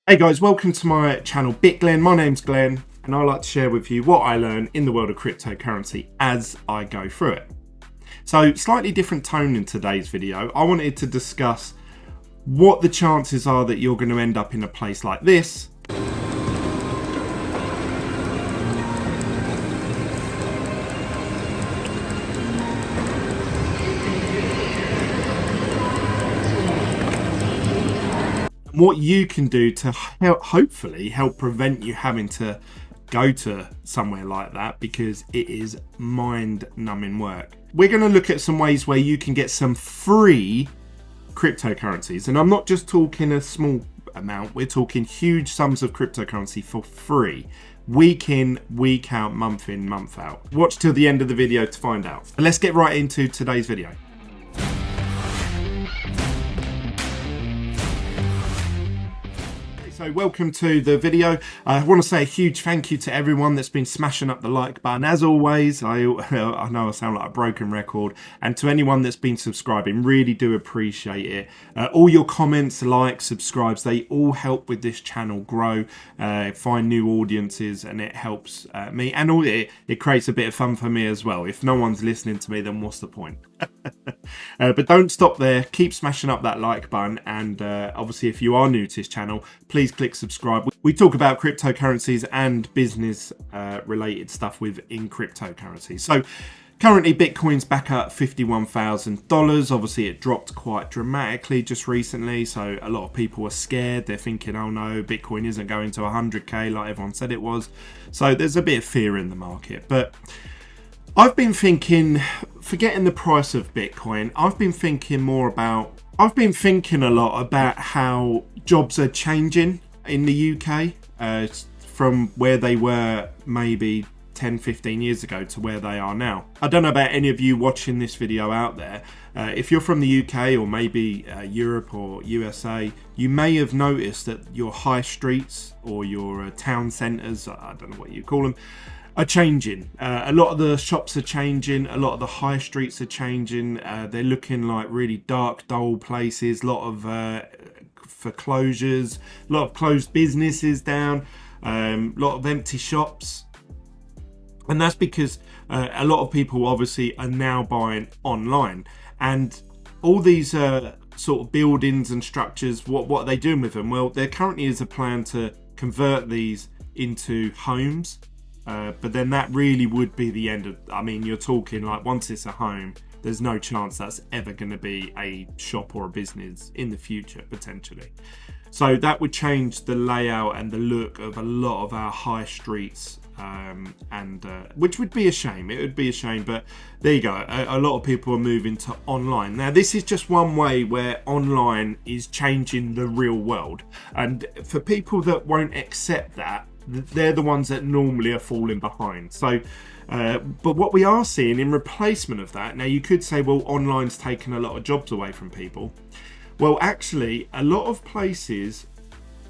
Hey guys, welcome to my channel BitGlen. My name's Glenn and I like to share with you what I learn in the world of cryptocurrency as I go through it. So slightly different tone in today's video. I wanted to discuss what the chances are that you're going to end up in a place like this. What you can do to hopefully help prevent you having to go to somewhere like that, because it is mind-numbing work. We're going to look at some ways where you can get some free cryptocurrencies, and I'm not just talking a small amount, we're talking huge sums of cryptocurrency for free, week in, week out, month in, month out. Watch till the end of the video to find out. But let's get right into today's video. So welcome to the video. I want to say a huge thank you to everyone that's been smashing up the like button. As always, I know I sound like a broken record, and to anyone that's been subscribing, really do appreciate it. All your comments, likes, subscribes, they all help with this channel grow, find new audiences, and it helps me, and it creates a bit of fun for me as well. If no one's listening to me, then what's the point? But don't stop there, keep smashing up that like button, and obviously if you are new to this channel, please click subscribe. We talk about cryptocurrencies and business related stuff within cryptocurrency. So currently Bitcoin's back at $51,000. Obviously it dropped quite dramatically just recently, so a lot of people are scared. They're thinking, oh no, Bitcoin isn't going to 100k like everyone said it was. So there's a bit of fear in the market. But I've been thinking, forgetting the price of Bitcoin, I've been thinking a lot about how jobs are changing in the UK from where they were maybe 10-15 years ago to where they are now. I don't know about any of you watching this video out there. If you're from the UK or maybe Europe or USA, you may have noticed that your high streets or your town centres, I don't know what you call them, are changing. A lot of the shops are changing, a lot of the high streets are changing. They're looking like really dark, dull places, a lot of foreclosures, a lot of closed businesses down, a lot of empty shops. And that's because a lot of people obviously are now buying online, and all these sort of buildings and structures, what are they doing with them? Well, there currently is a plan to convert these into homes. But then that really would be the end of, I mean, you're talking like once it's a home, there's no chance that's ever going to be a shop or a business in the future, potentially. So that would change the layout and the look of a lot of our high streets, which would be a shame. It would be a shame, but there you go. A lot of people are moving to online. Now, this is just one way where online is changing the real world. And for people that won't accept that, they're the ones that normally are falling behind. So, but what we are seeing in replacement of that, now you could say, well, online's taken a lot of jobs away from people. Well, actually, a lot of places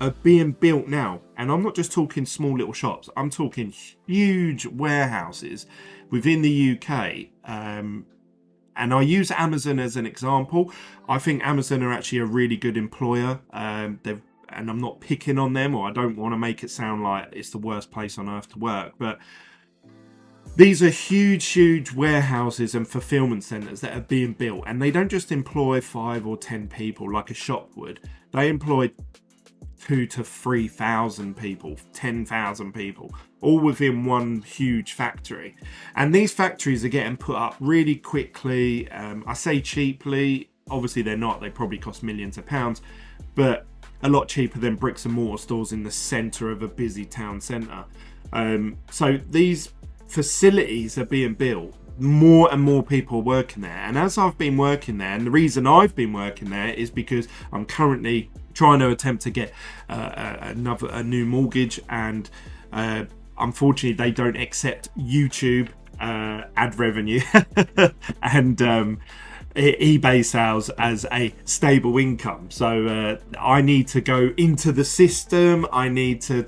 are being built now. And I'm not just talking small little shops. I'm talking huge warehouses within the UK. And I use Amazon as an example. I think Amazon are actually a really good employer. And I'm not picking on them, or I don't want to make it sound like it's the worst place on earth to work, but these are huge warehouses and fulfillment centers that are being built, and they don't just employ 5 or 10 people like a shop would. They employ 2,000 to 3,000 people, 10,000 people, all within one huge factory. And these factories are getting put up really quickly. I say cheaply, obviously they're not, they probably cost millions of pounds, but a lot cheaper than bricks and mortar stores in the center of a busy town center. So these facilities are being built, more and more people are working there. And as I've been working there, and the reason I've been working there is because I'm currently trying to attempt to get a new mortgage, and unfortunately they don't accept YouTube ad revenue and eBay sales as a stable income. So I need to go into the system. I need to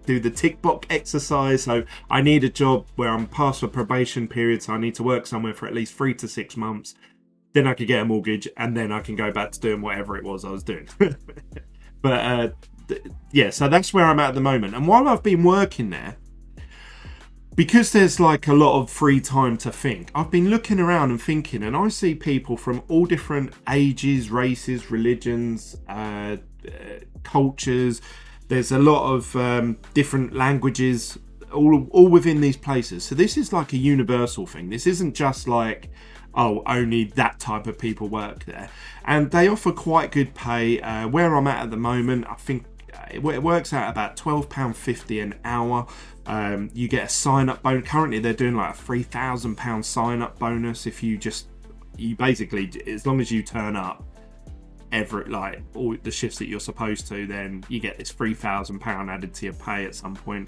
do the tick box exercise. So I need a job where I'm past the probation period. So I need to work somewhere for at least 3 to 6 months. Then I could get a mortgage, and then I can go back to doing whatever it was I was doing. But yeah, so that's where I'm at the moment. And while I've been working there, because there's like a lot of free time to think, I've been looking around and thinking, and I see people from all different ages, races, religions, cultures. There's a lot of different languages, all within these places. So this is like a universal thing. This isn't just like, oh, only that type of people work there. And they offer quite good pay. Where I'm at the moment, I think it works out about £12.50 an hour. You get a sign-up bonus. Currently they're doing like a £3,000 sign-up bonus if you basically, as long as you turn up like all the shifts that you're supposed to, then you get this £3,000 added to your pay at some point.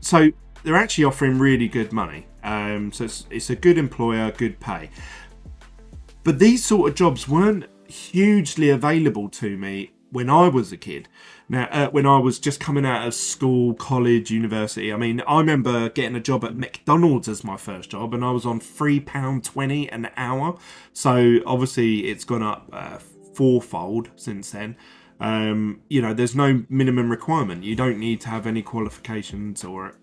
So they're actually offering really good money. So it's a good employer, good pay. But these sort of jobs weren't hugely available to me when I was a kid. Now, when I was just coming out of school, college, university, I mean, I remember getting a job at McDonald's as my first job, and I was on £3.20 an hour. So obviously it's gone up fourfold since then. There's no minimum requirement. You don't need to have any qualifications or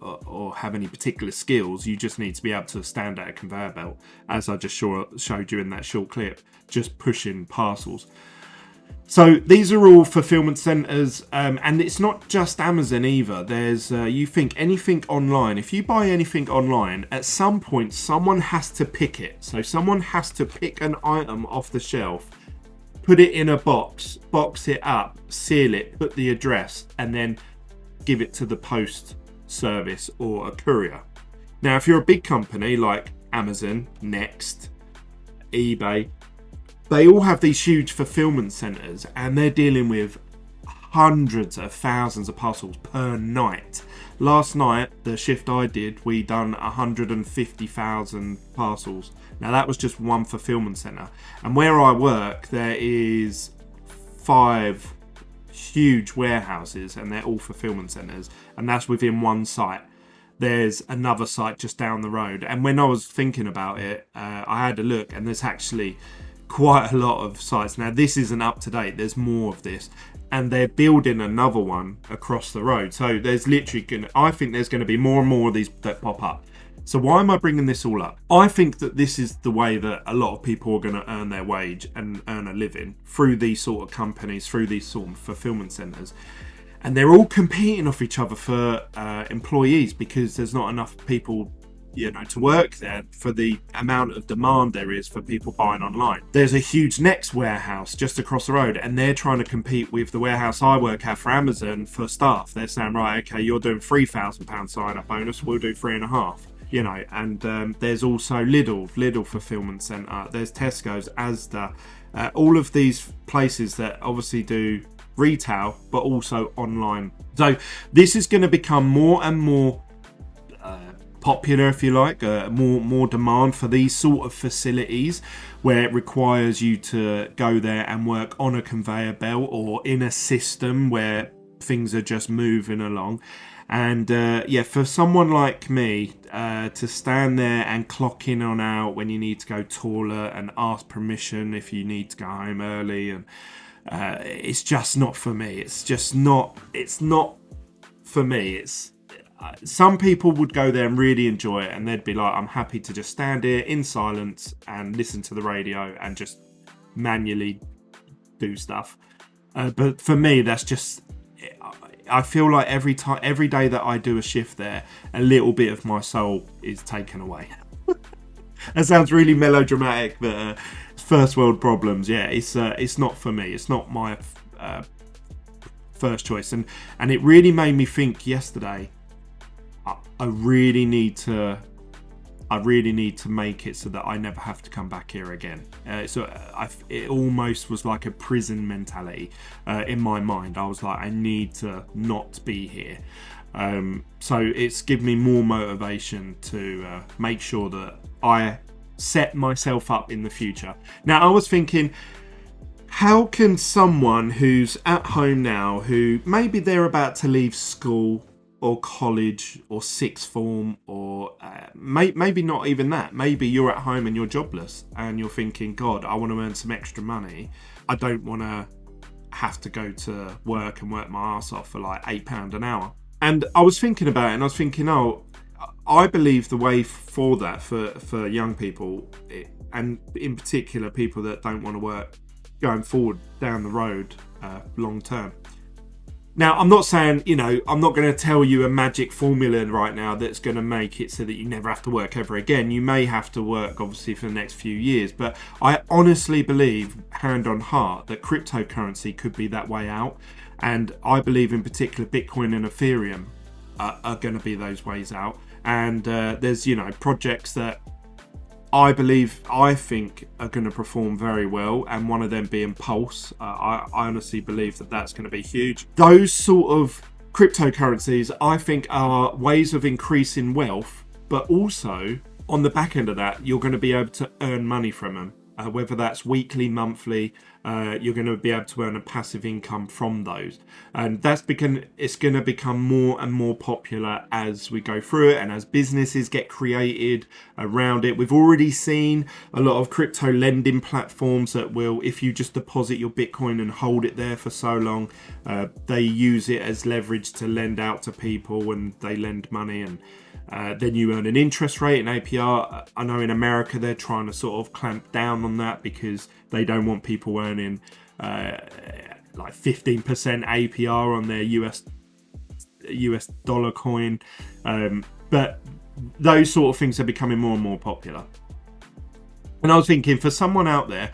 have any particular skills. You just need to be able to stand at a conveyor belt, as I just showed you in that short clip, just pushing parcels. So these are all fulfillment centers, and it's not just Amazon either. There's you think anything online. If you buy anything online, at some point someone has to pick it. So someone has to pick an item off the shelf, put it in a box it up, seal it, put the address, and then give it to the post service or a courier. Now, if you're a big company like Amazon, Next, eBay, they all have these huge fulfillment centers, and they're dealing with hundreds of thousands of parcels per night. Last night, the shift I did, we done 150,000 parcels. Now that was just one fulfillment center. And where I work, there is 5 huge warehouses, and they're all fulfillment centers, and that's within one site. There's another site just down the road. And when I was thinking about it, I had a look, and there's actually quite a lot of sites. Now this isn't up to date, there's more of this, and they're building another one across the road. So there's literally I think there's going to be more and more of these that pop up. So why am I bringing this all up? I think that this is the way that a lot of people are going to earn their wage and earn a living, through these sort of companies, through these sort of fulfillment centers. And they're all competing off each other for employees, because there's not enough people to work there for the amount of demand there is for people buying online. There's a huge Next warehouse just across the road, and they're trying to compete with the warehouse I work at for Amazon for staff. They're saying, right, okay, you're doing £3,000 sign-up bonus, we'll do 3.5. And there's also Lidl fulfillment centre. There's Tesco's, Asda, all of these places that obviously do retail, but also online. So this is going to become more and more popular, if you like, more demand for these sort of facilities, where it requires you to go there and work on a conveyor belt or in a system where things are just moving along. And for someone like me to stand there and clock in and out when you need to go toilet and ask permission if you need to go home early, and it's just not for me. It's not for me. Some people would go there and really enjoy it, and they'd be like, I'm happy to just stand here in silence and listen to the radio and just manually do stuff. But for me, that's just, I feel like every day that I do a shift there, a little bit of my soul is taken away. That sounds really melodramatic, but first world problems. Yeah, it's not for me. It's not my first choice. And it really made me think yesterday, I really need to make it so that I never have to come back here again. It almost was like a prison mentality in my mind. I was like, I need to not be here. So it's given me more motivation to make sure that I set myself up in the future. Now, I was thinking, how can someone who's at home now, who maybe they're about to leave school or college or sixth form, or maybe not even that, maybe you're at home and you're jobless and you're thinking, God, I want to earn some extra money. I don't want to have to go to work and work my ass off for like £8 an hour. And I was thinking about it, and I was thinking, oh, I believe the way for that for young people, and in particular people that don't want to work going forward down the road long term. Now, I'm not saying, I'm not going to tell you a magic formula right now that's going to make it so that you never have to work ever again. You may have to work, obviously, for the next few years. But I honestly believe, hand on heart, that cryptocurrency could be that way out. And I believe, in particular, Bitcoin and Ethereum are going to be those ways out. And there's, projects that I think are going to perform very well, and one of them being Pulse. I honestly believe that that's going to be huge. Those sort of cryptocurrencies, I think, are ways of increasing wealth, but also on the back end of that, you're going to be able to earn money from them. Whether that's weekly, monthly, you're going to be able to earn a passive income from those. And it's going to become more and more popular as we go through it and as businesses get created around it. We've already seen a lot of crypto lending platforms that will, if you just deposit your Bitcoin and hold it there for so long, they use it as leverage to lend out to people when they lend money, and then you earn an interest rate, an APR. I know in America they're trying to sort of clamp down on that because they don't want people earning like 15% APR on their US dollar coin. But those sort of things are becoming more and more popular. And I was thinking, for someone out there,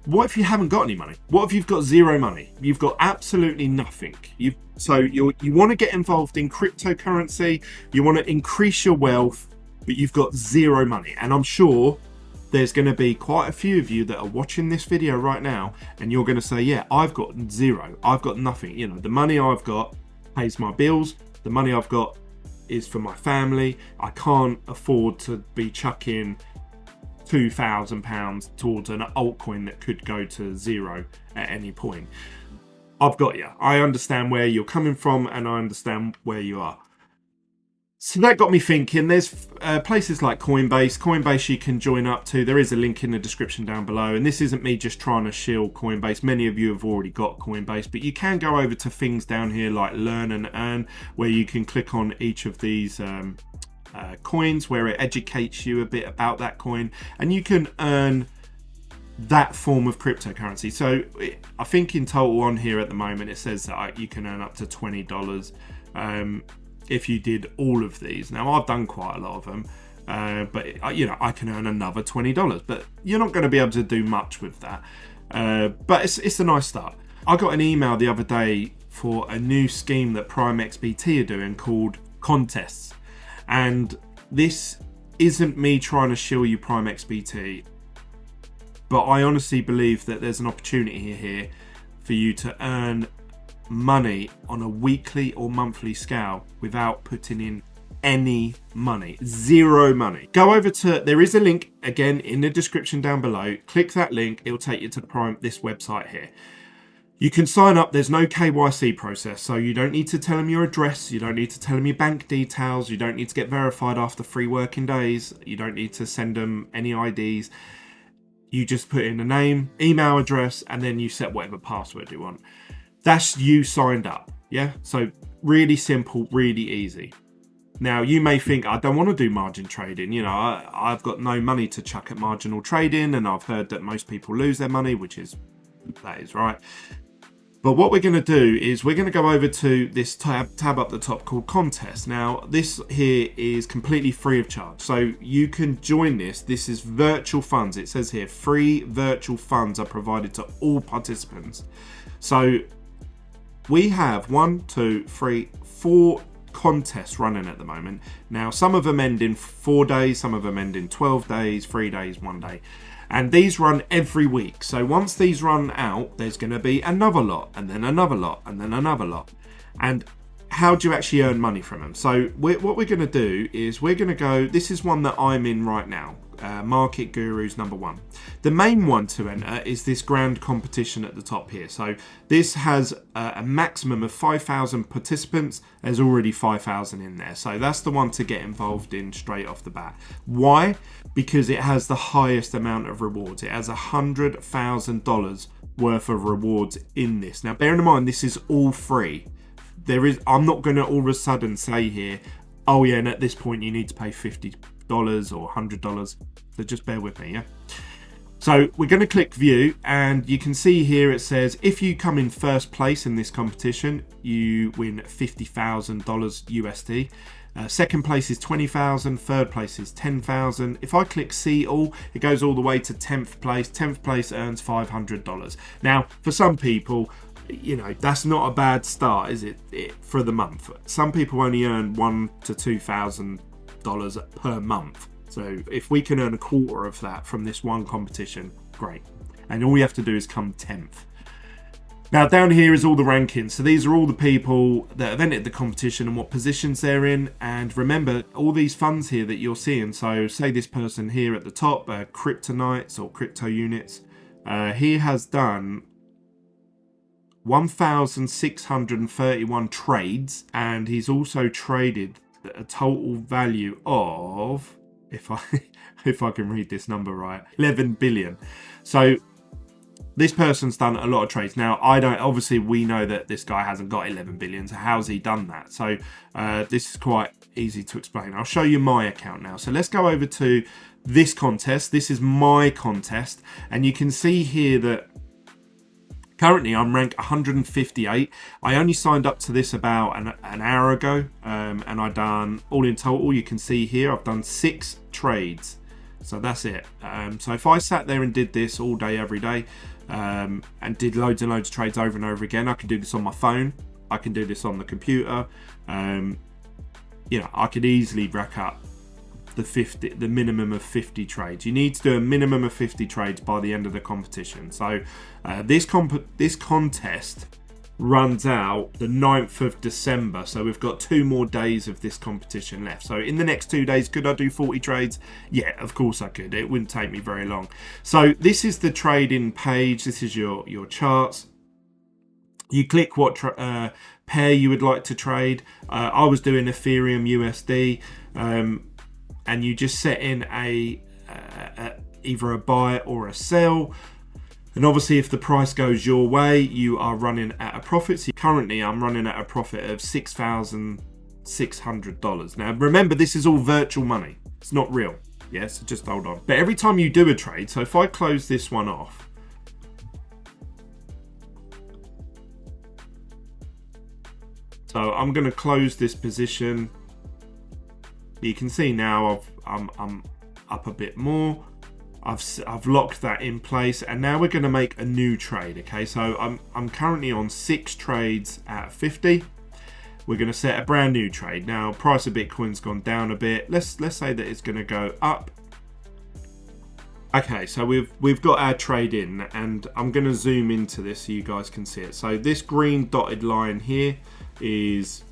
what if you haven't got any money? What if you've got zero money? You've got absolutely nothing. You want to get involved in cryptocurrency, you want to increase your wealth, but you've got zero money. And I'm sure there's going to be quite a few of you that are watching this video right now, and you're going to say, yeah, I've got zero. I've got nothing. The money I've got pays my bills. The money I've got is for my family. I can't afford to be chucking £2,000 towards an altcoin that could go to zero at any point. I've got you. I understand where you're coming from, and I understand where you are. So that got me thinking. There's places like Coinbase. Coinbase you can join up to. There is a link in the description down below. And this isn't me just trying to shill Coinbase. Many of you have already got Coinbase. But you can go over to things down here like Learn and Earn, where you can click on each of these coins, where it educates you a bit about that coin. And you can earn that form of cryptocurrency. So I think in total on here at the moment, it says that you can earn up to $20. If you did all of these. Now, I've done quite a lot of them, but I can earn another $20, but you're not going to be able to do much with that. But it's a nice start. I got an email the other day for a new scheme that PrimexBT are doing called contests. And this isn't me trying to shill you PrimexBT, but I honestly believe that there's an opportunity here for you to earn money on a weekly or monthly scale without putting in any money. Zero money. Go over to, there is a link again in the description down below. Click that link, it'll take you to this website here. You can sign up. There's no KYC process, so you don't need to tell them your address, you don't need to tell them your bank details, you don't need to get verified after 3 working days, you don't need to send them any IDs. You just put in a name, email address, and then you set whatever password you want. That's you signed up, yeah? So really simple, really easy. Now, you may think, I don't want to do margin trading. I've got no money to chuck at marginal trading, and I've heard that most people lose their money, that is right. But what we're going to do is we're going to go over to this tab up the top called Contest. Now, this here is completely free of charge. So you can join this. This is virtual funds. It says here, free virtual funds are provided to all participants. So we have 4 contests running at the moment. Now, some of them end in 4 days, some of them end in 12 days, 3 days, 1 day. And these run every week. So once these run out, there's going to be another lot, and then another lot, and then another lot. And how do you actually earn money from them? So what we're going to do is we're going to go, this is one that I'm in right now, Market Gurus #1. The main one to enter is this grand competition at the top here. So this has a maximum of 5,000 participants. There's already 5,000 in there. So that's the one to get involved in straight off the bat. Why? Because it has the highest amount of rewards. It has $100,000 worth of rewards in this. Now, bearing in mind, this is all free. I'm not going to all of a sudden say here, oh yeah, and at this point you need to pay $50 or $100. So just bear with me, yeah? So we're going to click view, and you can see here it says if you come in first place in this competition, you win $50,000 USD. Second place is 20,000, third place is 10,000. If I click see all, it goes all the way to 10th place. 10th place earns $500. Now, for some people, you know, that's not a bad start, is it, for the month? Some people only earn $1,000 to $2,000 per month. So if we can earn a quarter of that from this one competition, great. And all we have to do is come 10th. Now down here is all the rankings. So these are all the people that have entered the competition and what positions they're in. And remember, all these funds here that you're seeing. So say this person here at the top, Kryptonites or crypto units, he has done 1,631 trades, and he's also traded a total value of, if I can read this number right, 11 billion. So this person's done a lot of trades. Now, obviously we know that this guy hasn't got 11 billion, so how's he done that? So this is quite easy to explain. I'll show you my account now. So let's go over to this contest. This is my contest, and you can see here that currently I'm ranked 158. I only signed up to this about an hour ago, and I done, all in total, you can see here, I've done 6 trades. So that's it. So if I sat there and did this all day, every day, and did loads and loads of trades over and over again, I could do this on my phone. I can do this on the computer. You know, I could easily rack up the minimum of 50 trades. You need to do a minimum of 50 trades by the end of the competition. So this contest runs out the 9th of December. So we've got 2 more days of this competition left. So in the next 2 days, could I do 40 trades? Yeah, of course I could. It wouldn't take me very long. So this is the trading page. This is your charts. You click what pair you would like to trade. I was doing Ethereum USD, and you just set in either a buy or a sell. And obviously, if the price goes your way, you are running at a profit. So currently, I'm running at a profit of $6,600. Now, remember, this is all virtual money. It's not real. Yeah, so just hold on. But every time you do a trade, so if I close this one off, so I'm going to close this position. You can see now I'm up a bit more. I've locked that in place, and now we're going to make a new trade. Okay, so I'm currently on 6 trades at 50. We're going to set a brand new trade. Now, price of Bitcoin's gone down a bit. Let's say that it's going to go up. Okay, so we've got our trade in, and I'm going to zoom into this so you guys can see it. So this green dotted line here is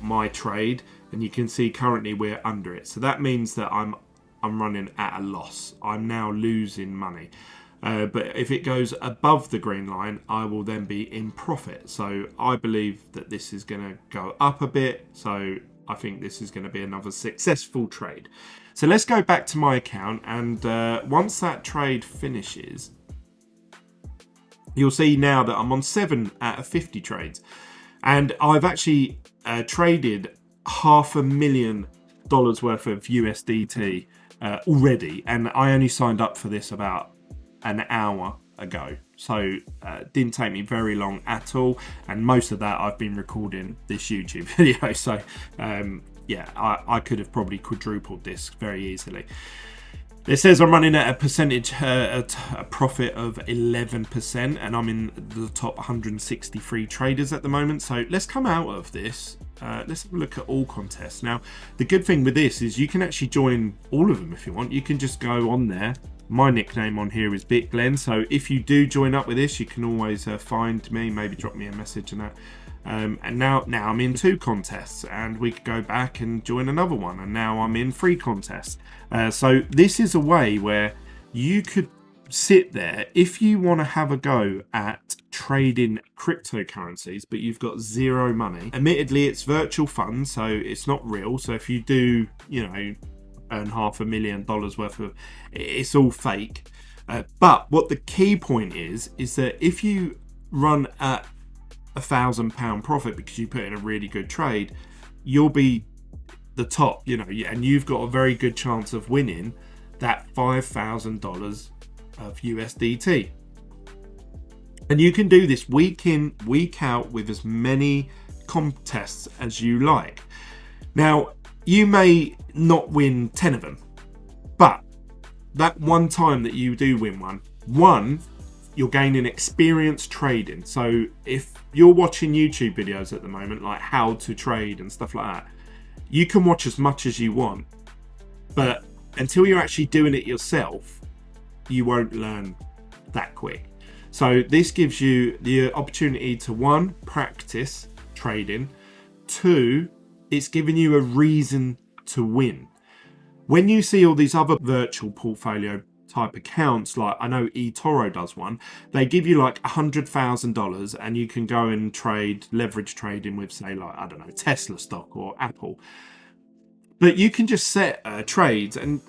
my trade, and you can see currently we're under it. So that means that I'm running at a loss. I'm now losing money. But if it goes above the green line, I will then be in profit. So I believe that this is going to go up a bit. So I think this is going to be another successful trade. So let's go back to my account, and once that trade finishes, you'll see now that I'm on 7 out of 50 trades. And I've actually traded $500,000 worth of USDT already, and I only signed up for this about an hour ago, so didn't take me very long at all, and most of that I've been recording this YouTube video. So yeah, I could have probably quadrupled this very easily. It says I'm running at a percentage, a profit of 11%, and I'm in the top 163 traders at the moment. So let's come out of this. Let's have a look at all contests. Now, the good thing with this is you can actually join all of them if you want. You can just go on there. My nickname on here is glen. So if you do join up with this, you can always find me, maybe drop me a message and that. And now I'm in 2 contests, and we could go back and join another one, and now I'm in 3 contests. So this is a way where you could sit there if you want to have a go at trading cryptocurrencies, but you've got 0 money. Admittedly, it's virtual funds, so it's not real. So if you do, you know, earn $500,000 worth of, it's all fake. But what the key point is that if you run at £1,000 profit because you put in a really good trade, you'll be the top, and you've got a very good chance of winning that $5,000 of USDT. And you can do this week in, week out with as many contests as you like. Now, you may not win 10 of them, but that one time that you do win one, you're gaining experience trading. So if you're watching YouTube videos at the moment, like how to trade and stuff like that, you can watch as much as you want, but until you're actually doing it yourself, you won't learn that quick. So this gives you the opportunity to, 1, practice trading, 2, it's giving you a reason to win. When you see all these other virtual portfolio type accounts, like I know eToro does one, they give you like $100,000 and you can go and trade, leverage trading with, say, like, I don't know, Tesla stock or Apple. But you can just set trades, and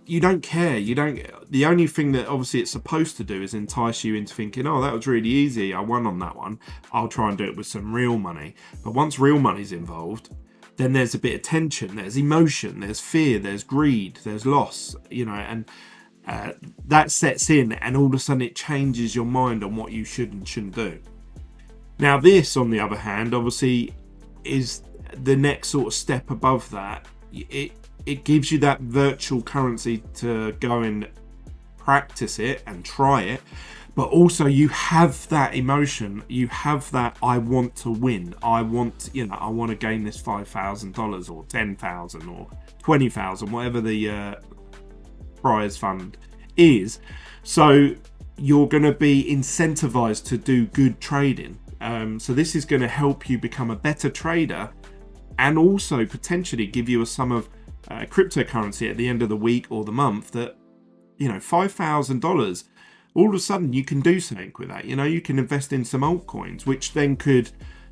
you don't care. The only thing that obviously it's supposed to do is entice you into thinking, oh, that was really easy, I won on that one, I'll try and do it with some real money. But once real money's involved, then there's a bit of tension, there's emotion, there's fear, there's greed, there's loss, and that sets in, and all of a sudden it changes your mind on what you should and shouldn't do. Now this, on the other hand, obviously is the next sort of step above that. It gives you that virtual currency to go and practice it and try it, but also you have that emotion, you have that I want to win, I want to gain this $5,000 or 10,000 or 20,000, whatever the prize fund is. So you're going to be incentivized to do good trading. So this is going to help you become a better trader, and also potentially give you a sum of cryptocurrency at the end of the week or the month that, $5,000, all of a sudden you can do something with that. You can invest in some altcoins, which then could,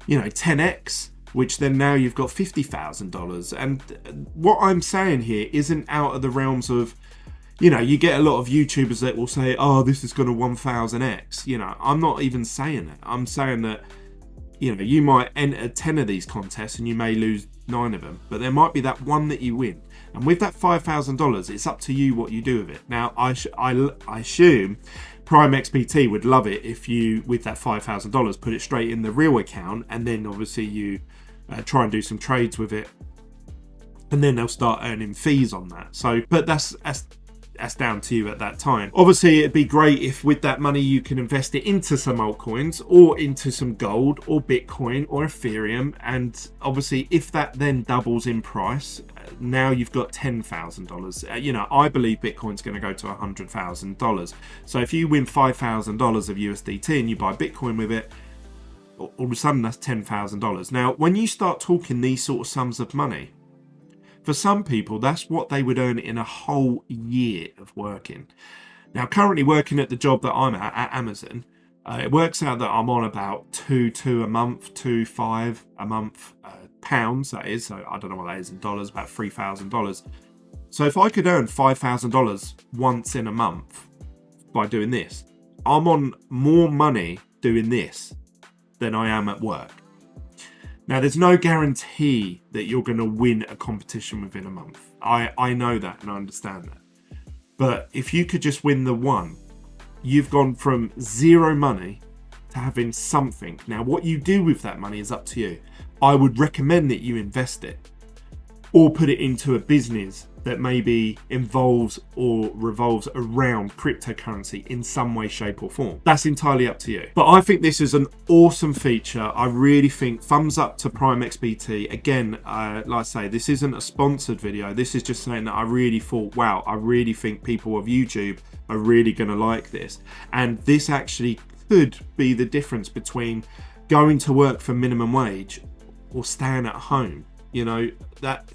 10x, which then now you've got $50,000. And what I'm saying here isn't out of the realms of, you get a lot of YouTubers that will say, oh, this is going to 1000x. I'm not even saying that. I'm saying that, you might enter 10 of these contests and you may lose 9 of them, but there might be that one that you win. And with that $5,000, it's up to you what you do with it. Now, I assume PrimexBT would love it if you, with that $5,000, put it straight in the real account, and then obviously you try and do some trades with it, and then they'll start earning fees on that. So, but that's down to you at that time. Obviously, it'd be great if with that money you can invest it into some altcoins or into some gold or Bitcoin or Ethereum. And obviously, if that then doubles in price, now you've got $10,000. I believe Bitcoin's going to go to $100,000. So if you win $5,000 of USDT and you buy Bitcoin with it, all of a sudden that's $10,000. Now, when you start talking these sort of sums of money, for some people, that's what they would earn in a whole year of working. Now, currently working at the job that I'm at Amazon, it works out that I'm on about two a month, 2.5 a month, pounds, that is. So I don't know what that is in dollars, about $3,000. So if I could earn $5,000 once in a month by doing this, I'm on more money doing this than I am at work. Now, there's no guarantee that you're going to win a competition within a month. I know that and I understand that. But if you could just win the one, you've gone from zero money to having something. Now, what you do with that money is up to you. I would recommend that you invest it or put it into a business that maybe involves or revolves around cryptocurrency in some way, shape or form. That's entirely up to you. But I think this is an awesome feature. I really think thumbs up to PrimexBT. Again, like I say, this isn't a sponsored video. This is just saying that I really thought, wow, I really think people of YouTube are really going to like this. And this actually could be the difference between going to work for minimum wage or staying at home. That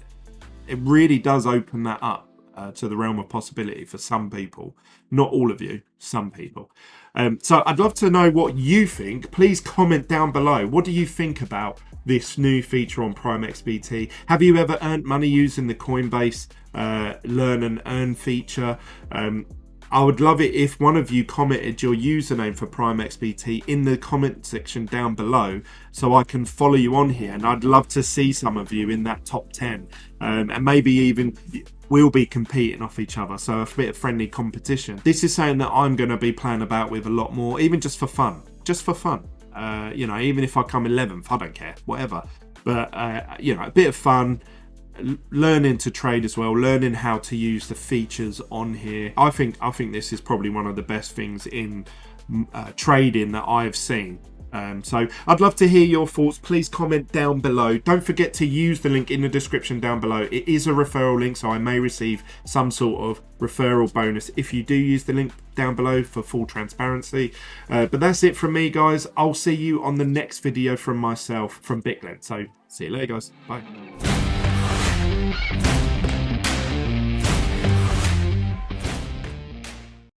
it really does open that up to the realm of possibility for some people. Not all of you, some people. So I'd love to know what you think. Please comment down below. What do you think about this new feature on PrimexBT? Have you ever earned money using the Coinbase learn and earn feature? I would love it if one of you commented your username for PrimexBT in the comment section down below, so I can follow you on here, and I'd love to see some of you in that top 10, and maybe even we'll be competing off each other, so a bit of friendly competition. This is something that I'm going to be playing about with a lot more, even just for fun. You know, even if I come 11th, I don't care, whatever. But you know, a bit of fun, learning to trade as well, learning how to use the features on here. I think this is probably one of the best things in trading that I've seen. So I'd love to hear your thoughts. Please comment down below. Don't forget to use the link in the description down below. It is a referral link, so I may receive some sort of referral bonus if you do use the link down below for full transparency. But that's it from me, guys. I'll see you on the next video from myself from glen. So see you later, guys. Bye.